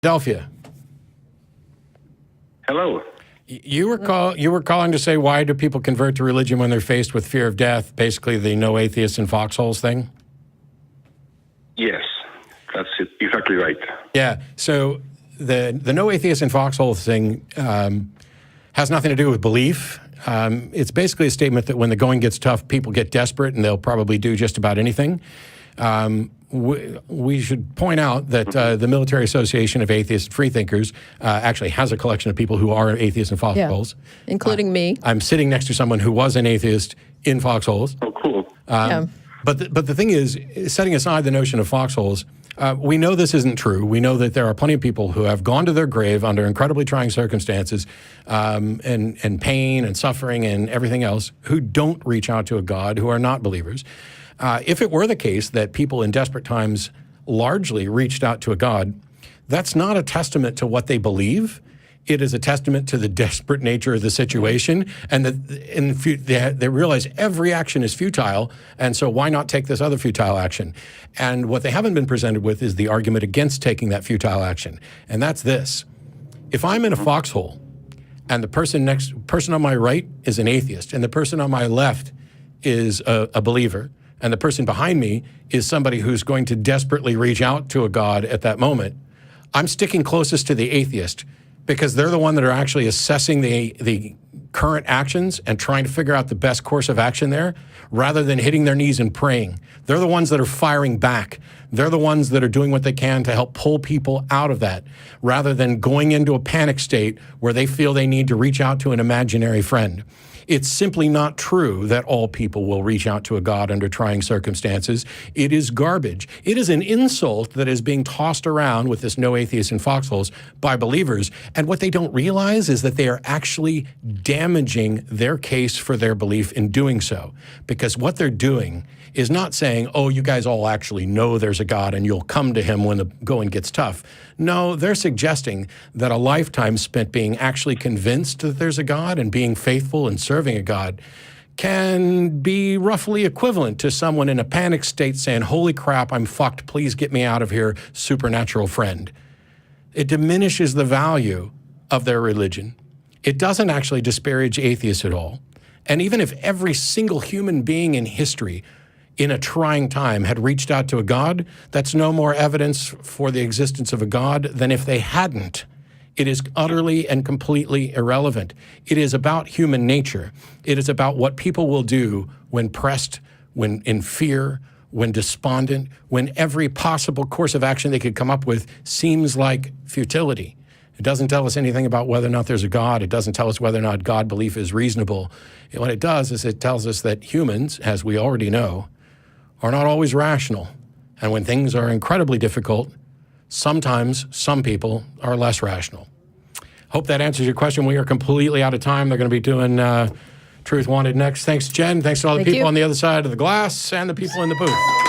Philadelphia. Hello. You were calling to say, why do people convert to religion when they're faced with fear of death? Basically, the no atheists in foxholes thing. Yes, that's it. Exactly right. Yeah. So the no atheists in foxholes thing has nothing to do with belief. It's basically a statement that when the going gets tough, people get desperate and they'll probably do just about anything. We should point out that the Military Association of Atheists and Freethinkers actually has a collection of people who are atheists in foxholes. Yeah, including me. I'm sitting next to someone who was an atheist in foxholes. Oh, cool. But the thing is, setting aside the notion of foxholes, we know this isn't true. We know that there are plenty of people who have gone to their grave under incredibly trying circumstances and pain and suffering and everything else who don't reach out to a God, who are not believers. If it were the case that people in desperate times largely reached out to a God, that's not a testament to what they believe. It is a testament to the desperate nature of the situation, and that they realize every action is futile, and so why not take this other futile action? And what they haven't been presented with is the argument against taking that futile action, and that's this. If I'm in a foxhole, and the person on my right is an atheist, and the person on my left is a believer, and the person behind me is somebody who's going to desperately reach out to a God at that moment, I'm sticking closest to the atheist because they're the one that are actually assessing the current actions and trying to figure out the best course of action there, rather than hitting their knees and praying. They're the ones that are firing back. They're the ones that are doing what they can to help pull people out of that, rather than going into a panic state where they feel they need to reach out to an imaginary friend. It's simply not true that all people will reach out to a God under trying circumstances. It is garbage. It is an insult that is being tossed around with this no atheists in foxholes by believers. And what they don't realize is that they are actually damaging their case for their belief in doing so. Because what they're doing is not saying, oh, you guys all actually know there's a God and you'll come to him when the going gets tough. No, they're suggesting that a lifetime spent being actually convinced that there's a God and being faithful and serving a God can be roughly equivalent to someone in a panic state saying, holy crap, I'm fucked, please get me out of here, supernatural friend. It diminishes the value of their religion. It doesn't actually disparage atheists at all. And even if every single human being in history in a trying time had reached out to a God, that's no more evidence for the existence of a God than if they hadn't. It is utterly and completely irrelevant. It is about human nature. It is about what people will do when pressed, when in fear, when despondent, when every possible course of action they could come up with seems like futility. It doesn't tell us anything about whether or not there's a God. It doesn't tell us whether or not God belief is reasonable. And what it does is it tells us that humans, as we already know, are not always rational. And when things are incredibly difficult, sometimes some people are less rational. Hope that answers your question. We are completely out of time. They're going to be doing Truth Wanted next. Thanks, Jen. Thanks to all the people on the other side of the glass and the people in the booth.